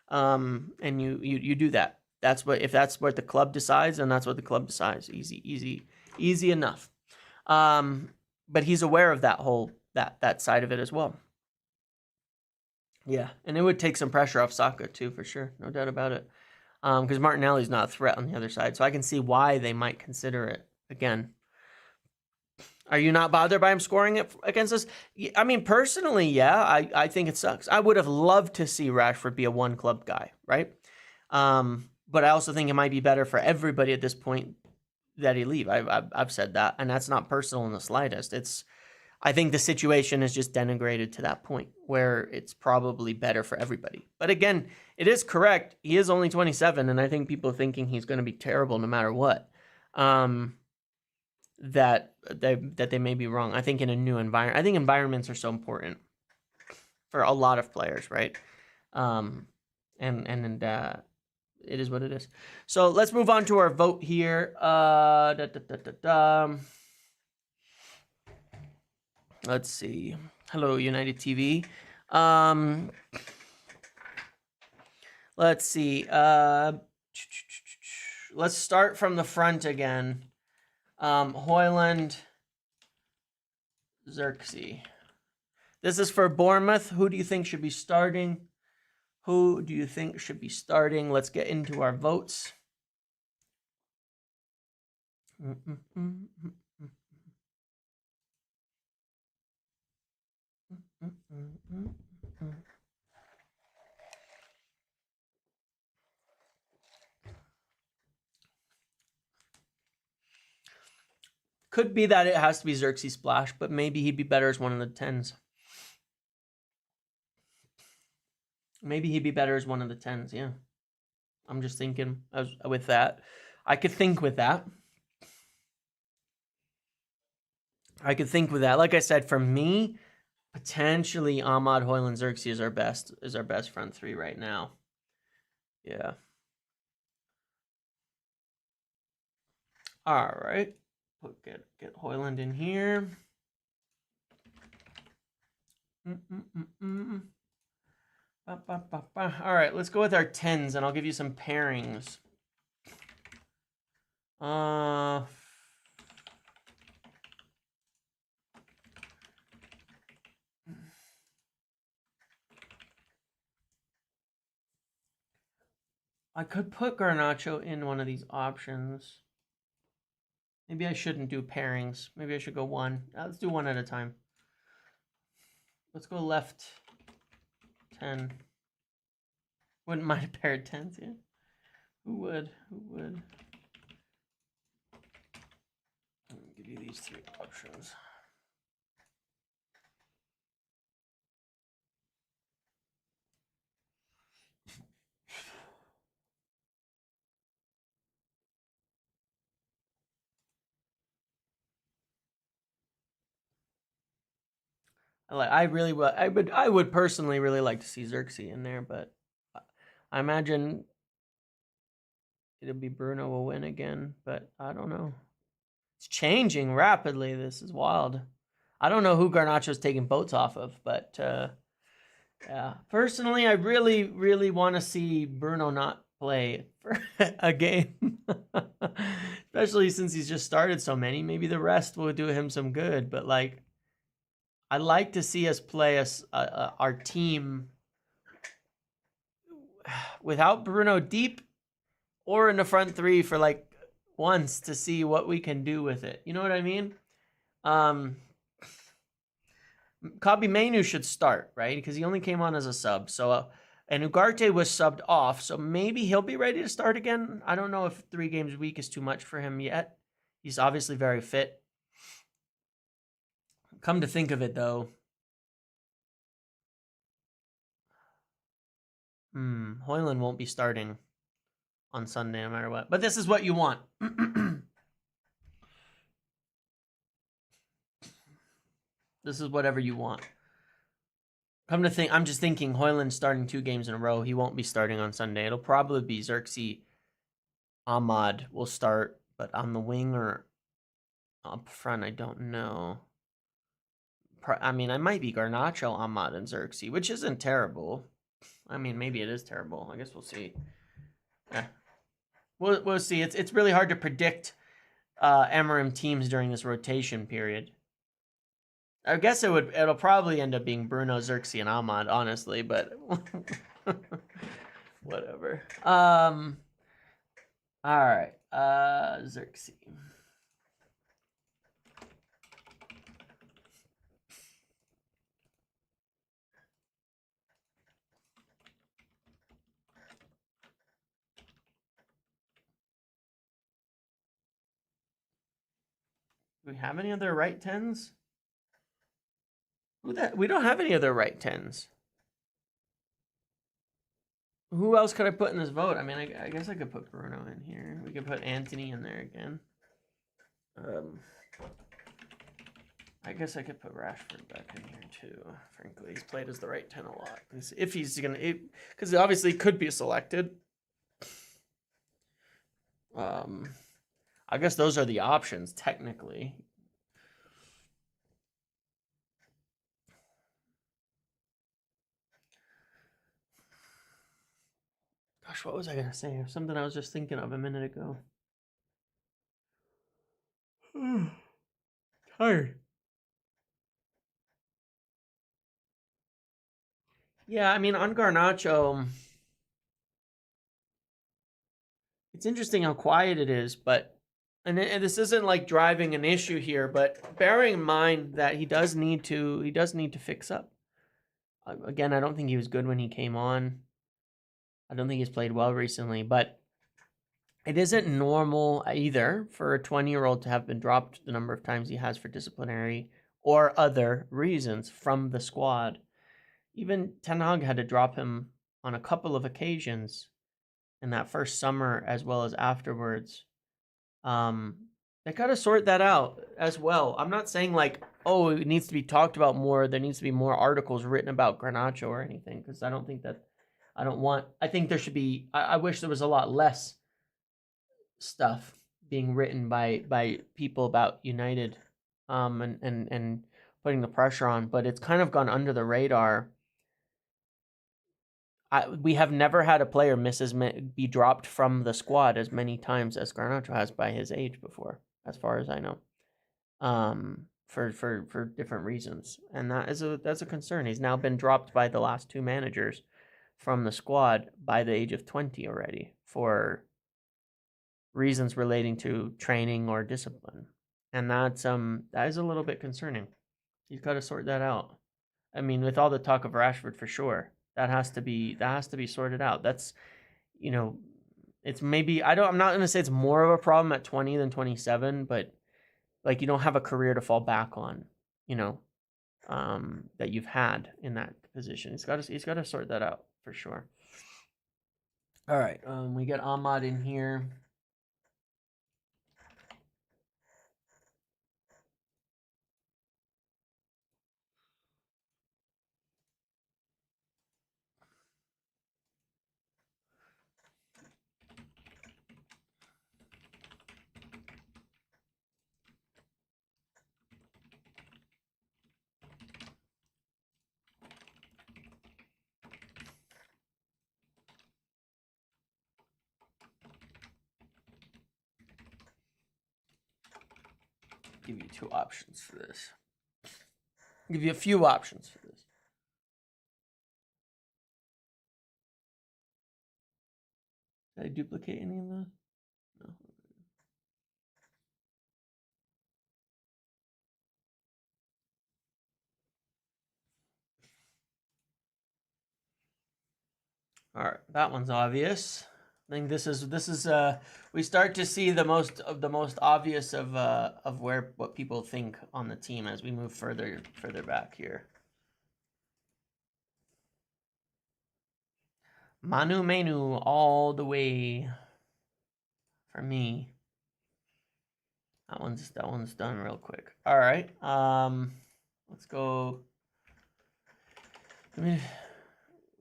[SPEAKER 1] And you do that. If that's what the club decides, then that's what the club decides. Easy enough. But he's aware of that side of it as well. Yeah, and it would take some pressure off Saka too, for sure. No doubt about it. Because Martinelli's not a threat on the other side. So I can see why they might consider it again. Are you not bothered by him scoring it against us? I mean, personally, yeah, I think it sucks. I would have loved to see Rashford be a one-club guy, right? But I also think it might be better for everybody at this point that he leave. I've said that, and that's not personal in the slightest. I think the situation is just denigrated to that point where it's probably better for everybody. But again, it is correct. He is only 27, and I think people thinking he's going to be terrible no matter what. That they may be wrong. I think in a new environment, I think environments are so important for a lot of players, right? And it is what it is. So let's move on to our vote here. Let's see. Hello, United TV. Let's see. Let's start from the front again. Højlund, Xerxes. This is for Bournemouth. Who do you think should be starting? Let's get into our votes. Could be that it has to be Xerxes Splash, but maybe he'd be better as one of the 10s. Yeah. I'm just thinking with that. I could think with that. Like I said, for me, potentially Ahmad, Højlund, Xerxes is our best front three right now. Yeah. All right. Get Højlund in here. All right, let's go with our 10s, and I'll give you some pairings. I could put Garnacho in one of these options. Maybe I shouldn't do pairings. Maybe I should go one. Let's do one at a time. Let's go left 10. Wouldn't mind a pair of 10s, yeah. Who would? I'll give you these three options. I would personally really like to see Xerxes in there, but I imagine it'll be Bruno will win again, but I don't know. It's changing rapidly. This is wild. I don't know who Garnacho's taking votes off of, but yeah. Personally, I really, really want to see Bruno not play for a game. Especially since he's just started so many. Maybe the rest will do him some good, but like, I'd like to see us play our team without Bruno deep or in the front three for like once to see what we can do with it. You know what I mean? Kobbie Mainoo should start, right? Because he only came on as a sub. So, and Ugarte was subbed off, so maybe he'll be ready to start again. I don't know if 3 games a week is too much for him yet. He's obviously very fit. Come to think of it, though, Højlund won't be starting on Sunday no matter what. But this is what you want. This is whatever you want. Come to think, I'm just thinking Højlund starting 2 games in a row. He won't be starting on Sunday. It'll probably be Xerxes. Ahmad will start, but on the wing or up front, I don't know. I mean, I might be Garnacho, Ahmad, and Xerxes, which isn't terrible. I mean, maybe it is terrible. I guess we'll see. We'll see. It's really hard to predict Emirates teams during this rotation period. I guess it'll probably end up being Bruno, Xerxes, and Ahmad, honestly, but whatever. All right. Xerxes. Do we have any other right 10s? We don't have any other right 10s. Who else could I put in this vote? I mean, I guess I could put Bruno in here. We could put Anthony in there again. I guess I could put Rashford back in here too. Frankly, he's played as the right 10 a lot. If he's gonna, because obviously he could be selected. I guess those are the options technically. Gosh, what was I gonna say? Something I was just thinking of a minute ago. Tired. Yeah, I mean, on Garnacho, it's interesting how quiet it is, but and this isn't like driving an issue here, but bearing in mind that he does need to fix up. Again, I don't think he was good when he came on. I don't think he's played well recently, but it isn't normal either for a 20-year-old to have been dropped the number of times he has for disciplinary or other reasons from the squad. Even Ten Hag had to drop him on a couple of occasions in that first summer as well as afterwards. They got to sort that out as well. I'm not saying like, oh, it needs to be talked about more. There needs to be more articles written about Garnacho or anything, because I don't think that, I think there should be, I wish there was a lot less stuff being written by people about United and putting the pressure on, but it's kind of gone under the radar. We have never had a player be dropped from the squad as many times as Garnacho has by his age before, as far as I know, for different reasons, and that's a concern. He's now been dropped by the last 2 managers from the squad by the age of 20 already for reasons relating to training or discipline, and that is a little bit concerning. He's got to sort that out. I mean, with all the talk of Rashford, for sure, that has to be sorted out. That's, it's maybe, I'm not going to say it's more of a problem at 20 than 27, but like, you don't have a career to fall back on, that you've had in that position. He's got to sort that out for sure. All right. We get Ahmad in here. Give you 2 options for this. Give you a few options for this. Did I duplicate any of those? No. All right, that one's obvious. I think this is we start to see the most obvious of where what people think on the team as we move further back here. Manu Menu all the way for me. That one's done real quick. All right. Let's go.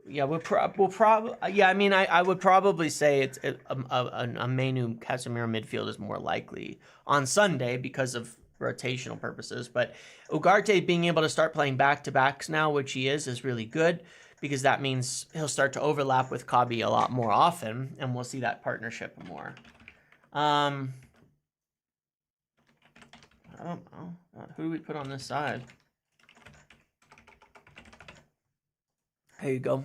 [SPEAKER 1] Yeah, we'll probably. Yeah, I mean, I would probably say it's a Menu Casemiro midfield is more likely on Sunday because of rotational purposes. But Ugarte being able to start playing back-to-backs now, which he is really good because that means he'll start to overlap with Kabi a lot more often, and we'll see that partnership more. I don't know. Who do we put on this side? There you go.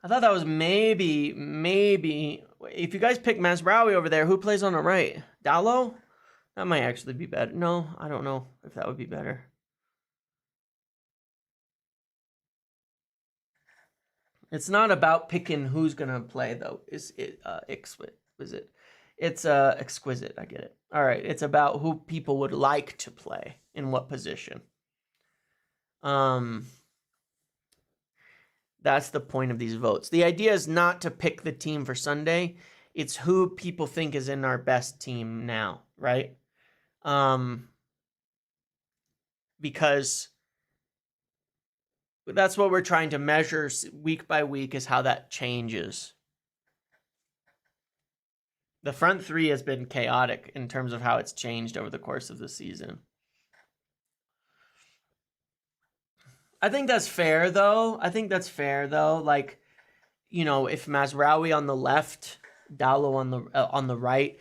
[SPEAKER 1] I thought that was maybe if you guys pick Mazraoui over there, who plays on the right? Dallo? That might actually be better. No, I don't know if that would be better. It's not about picking who's gonna play though. Is it exquisite? Is it? It's exquisite. I get it. All right. It's about who people would like to play in what position. That's the point of these votes. The idea is not to pick the team for Sunday. It's who people think is in our best team now, right? Because that's what we're trying to measure week by week is how that changes. The front three has been chaotic in terms of how it's changed over the course of the season. I think that's fair, though. Like, you know, if Mazraoui on the left, Dallo on the right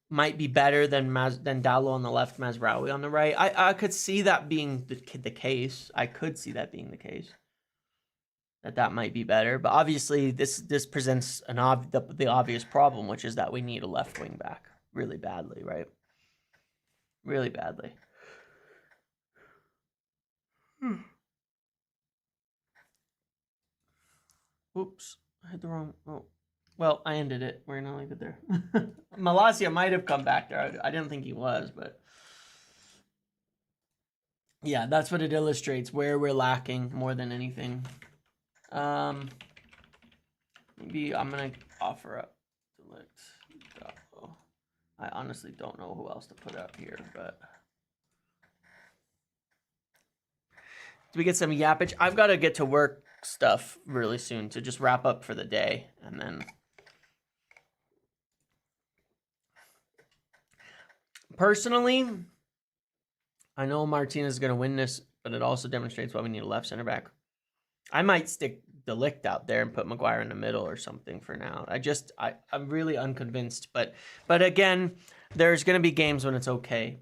[SPEAKER 1] might be better than Dallo on the left, Mazraoui on the right. I could see that being the case. I could see that being the case. That might be better, but obviously this presents the obvious problem, which is that we need a left wing back really badly, right? Really badly. Oops, I hit the wrong. Oh, well, I ended it. We're gonna leave it there. Malacia might have come back there. I didn't think he was, but yeah, that's what it illustrates where we're lacking more than anything. Maybe I'm gonna offer up select. I honestly don't know who else to put up here, but do we get some yappage? I've got to get to work stuff really soon to just wrap up for the day, and then personally, I know Martinez is going to win this, but it also demonstrates why we need a left center back. I might stick De Ligt out there and put Maguire in the middle or something for now. I'm really unconvinced, but again, there's going to be games when it's okay.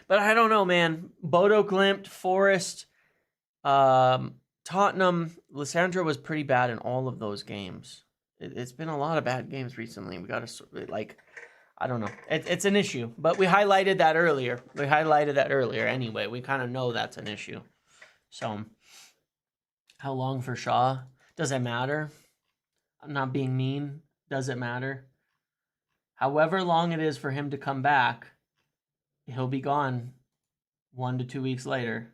[SPEAKER 1] But I don't know, man. Bodo Glimt, Forest, Tottenham, Lissandro was pretty bad in all of those games. It's been a lot of bad games recently. We got to, like, I don't know. It's an issue, but we highlighted that earlier. Anyway. We kind of know that's an issue. So, how long for Shaw? Does it matter? I'm not being mean. Does it matter? However long it is for him to come back, he'll be gone 1 to 2 weeks later.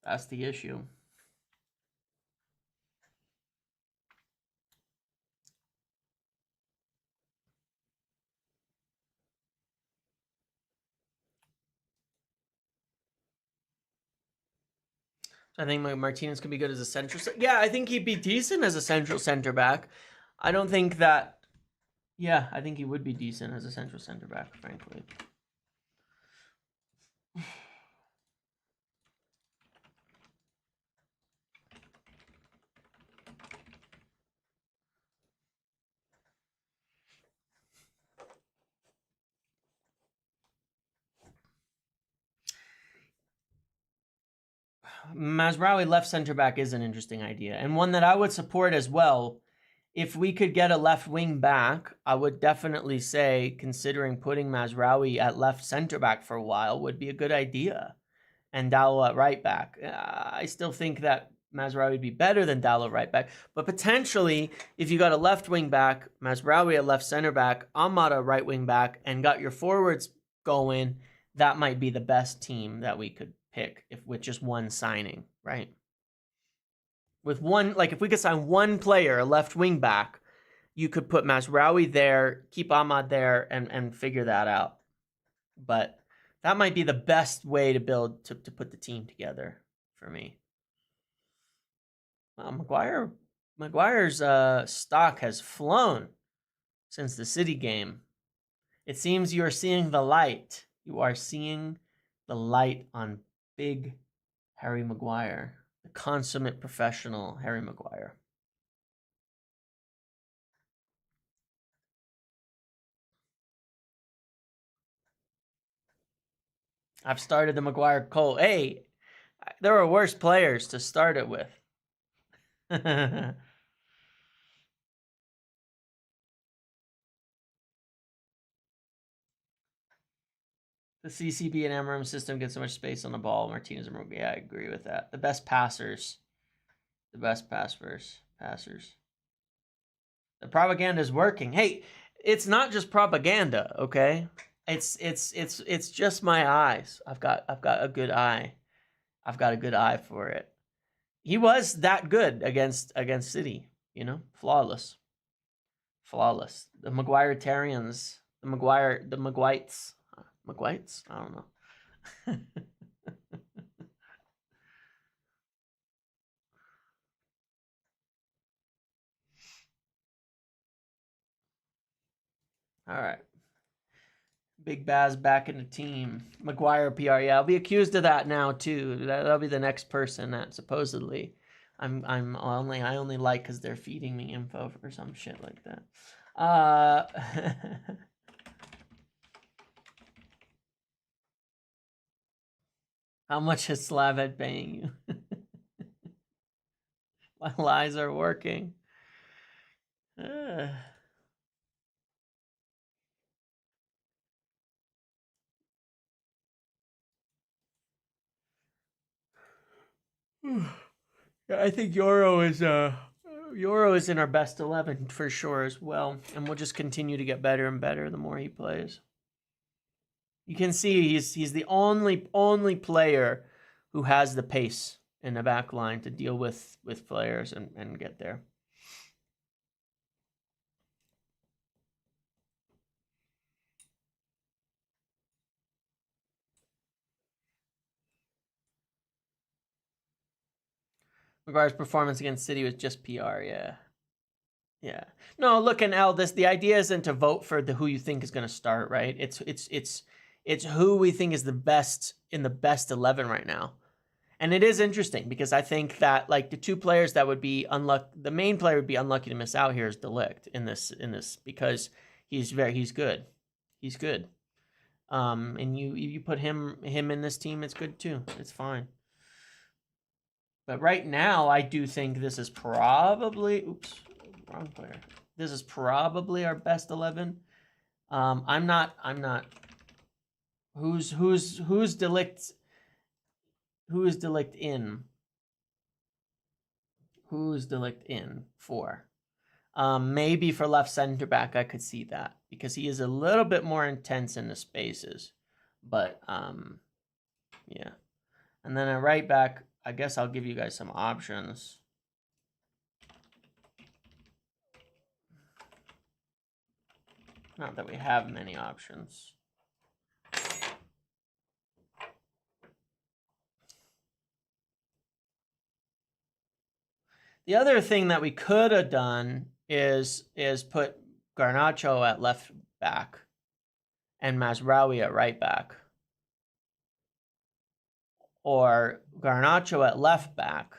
[SPEAKER 1] That's the issue. I think Martinez could be good as a central. Yeah, I think he'd be decent as a central center back. I don't think that. Yeah, I think he would be decent as a central center back, frankly. Mazraoui left center back is an interesting idea, and one that I would support as well. If we could get a left wing back, I would definitely say considering putting Mazraoui at left center back for a while would be a good idea. And Dalot at right back. I still think that Mazraoui would be better than Dalot right back, but potentially if you got a left wing back, Mazraoui at left center back, Amada right wing back, and got your forwards going, that might be the best team that we could pick if with just one signing, right? With one, like if we could sign one player, a left wing back, you could put Mazraoui there, keep Ahmad there, and figure that out. But that might be the best way to build to put the team together for me. Maguire's stock has flown since the City game. It seems you are seeing the light. You are seeing the light on big Harry Maguire, the consummate professional Harry Maguire. I've started the Maguire Cole. Hey, there are worse players to start it with. The CCB and Amarim system get so much space on the ball. Martinez and Rogue. Yeah, I agree with that. The best passers. The best passers. The propaganda is working. Hey, it's not just propaganda, okay? It's just my eyes. I've got a good eye. I've got a good eye for it. He was that good against City, you know? Flawless. The Maguire-tarians. The Maguites. Maguites? I don't know. All right. Big Baz back in the team. Maguire PR. Yeah, I'll be accused of that now too. That'll be the next person that supposedly I only like because they're feeding me info or some shit like that. How much is Slavhead paying you? My lies are working. I think Euro is in our best 11 for sure as well, and we'll just continue to get better and better the more he plays. You can see he's the only player who has the pace in the back line to deal with players and get there. Maguire's performance against City was just PR, yeah. Yeah. No, look, and Al, the idea isn't to vote for who you think is going to start, right? It's who we think is the best in the best 11 right now. And it is interesting because I think that like the two players that would be unlucky, the main player would be unlucky to miss out here is De Ligt in this because he's good. He's good. And you put him in this team, it's good too. It's fine. But right now, I do think this is probably wrong player. This is probably our best 11. I'm not. Who's De Ligt? Who is De Ligt in? Who's De Ligt in for? Maybe for left center back, I could see that because he is a little bit more intense in the spaces. But yeah. And then at right back, I guess I'll give you guys some options. Not that we have many options. The other thing that we could have done is put Garnacho at left back and Mazraoui at right back, or Garnacho at left back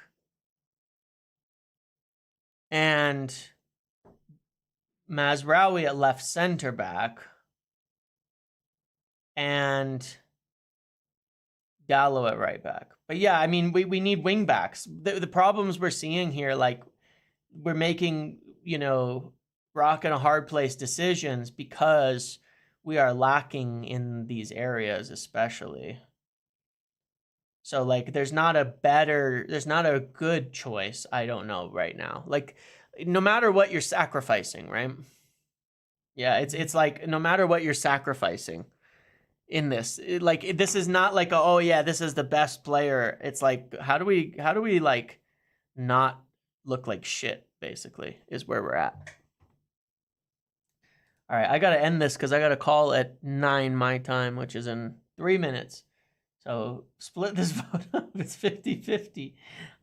[SPEAKER 1] and Mazraoui at left center back and Gallo at right back. But yeah, I mean, we need wing backs. The problems we're seeing here, like we're making, rock and a hard place decisions because we are lacking in these areas, especially. So like, there's not a good choice. I don't know right now. Like, no matter what you're sacrificing, right? Yeah, it's like no matter what you're sacrificing in this, this is not like oh yeah, this is the best player. It's like how do we like not look like shit? Basically, is where we're at. All right, I gotta end this because I got a call at 9 my time, which is in 3 minutes. So split this vote up. It's 50-50.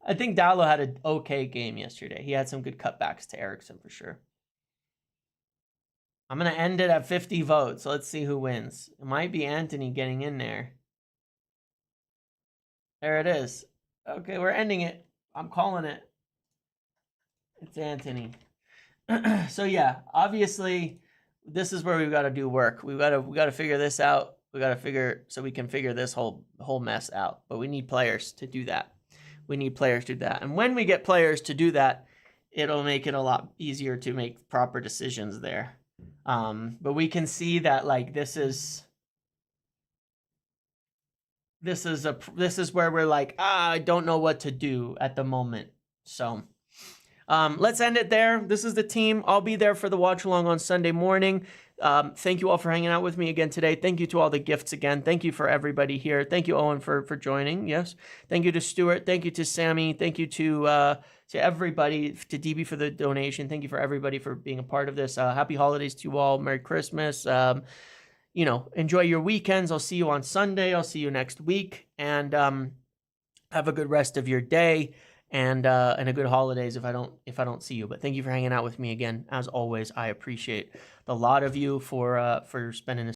[SPEAKER 1] I think Dallo had an okay game yesterday. He had some good cutbacks to Eriksson for sure. I'm going to end it at 50 votes. Let's see who wins. It might be Anthony getting in there. There it is. Okay, we're ending it. I'm calling it. It's Anthony. So yeah, obviously this is where we've got to do work. We got to figure this out. We got to figure so we can figure this whole mess out. But we need players to do that. And when we get players to do that, it'll make it a lot easier to make proper decisions there. But we can see that like this is where we're like, I don't know what to do at the moment. So let's end it there. This is the team. I'll be there for the watch along on Sunday morning. Thank you all for hanging out with me again today. Thank you to all the gifts again. Thank you for everybody here. Thank you, Owen, for joining. Yes. Thank you to Stuart. Thank you to Sammy. Thank you to everybody, to DB for the donation. Thank you for everybody for being a part of this. Happy holidays to you all. Merry Christmas. Enjoy your weekends. I'll see you on Sunday. I'll see you next week. And have a good rest of your day. And a good holidays if I don't see you. But thank you for hanging out with me again. As always, I appreciate the lot of you for spending this